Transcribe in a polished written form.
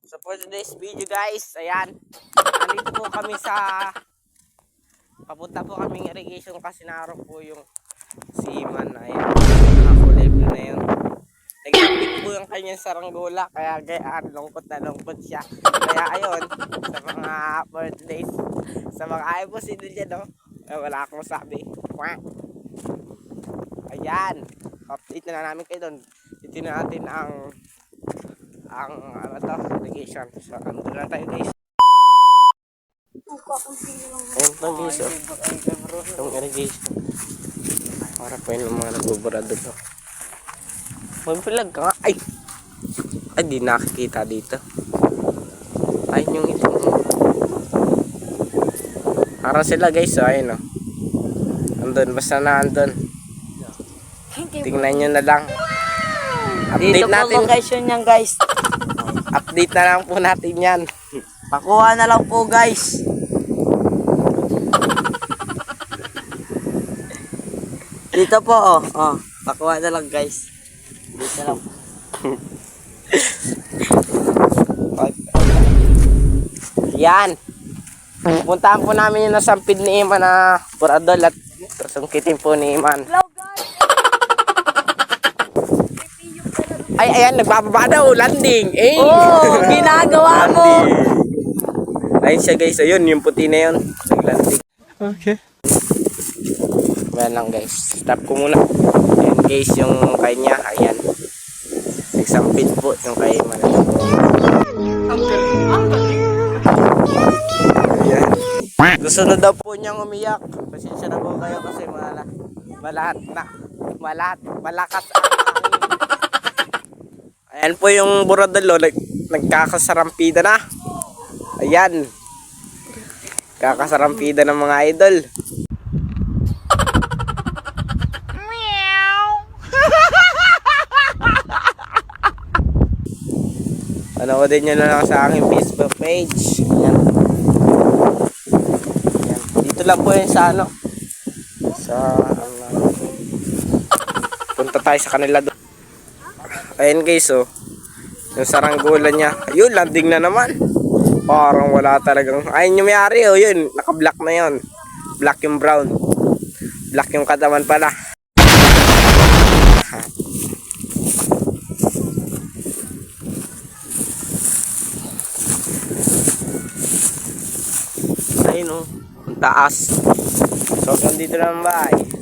So for today's video guys, ayan. Nandito po kami sa papunta po kaming irrigation kasi naroon po yung seaman. Ayan. Nakakulay blue na yun. Nag-update po yung kanyang saranggola. Kaya gayaan, lungkot na lungkot siya. Kaya ayun, sa mga for today's, sa mga ayaw po sino dyan, no? Wala akong sabi. Ayan. Update na namin kayo doon. Ito na natin ang ano to, irrigation. So, andun lang tayo guys. Ayun po guys, yung irrigation. Para po yun ang mga nagbuburado to. May pilag ka nga. Ay, di nakikita dito. Ayun yung itim. Para sila guys, so ayun o. Andun, basta na andun. Tingnan nyo na lang. Update dito natin. po location yan guys. Update na lang po natin yan. Pakuha na lang po guys. Dito po pakuha na lang guys. Dito lang. Yan. Puntahan po namin yung nasampid ni Iman na buradol at sungkitin po ni Iman. Ay, ayan, nagbababa daw, landing. Eh. Oh, ginagawa mo. Ayun siya guys, ayun, yung puti na yun. Naglanding. Okay. Ayan lang guys, stop ko muna. Ayan guys, yung kanya, ayan. Nagsampid po yung kay Iman. Ayan. Gusto na daw po niyang umiyak. Pasensya na po kayo kasi malakas ang hangin. Ayan po yung buradalo, nagkakasarampida na. Ayan. Kakasarampida ng mga idol. Panoodin nyo na lang sa aking Facebook page. Ayan. Ayan. Dito lang po yun sa ano. Punta tayo sa kanila doon. Ayan guys, oh. Yung saranggola niya. Ayun, landing na naman. Parang wala talagang. Ayun yung mayari, oh. Yun, naka-black na yun. Black yung brown. Black yung katawan pala. Ayun, oh. Ang taas. So, hanggang dito lang, bye.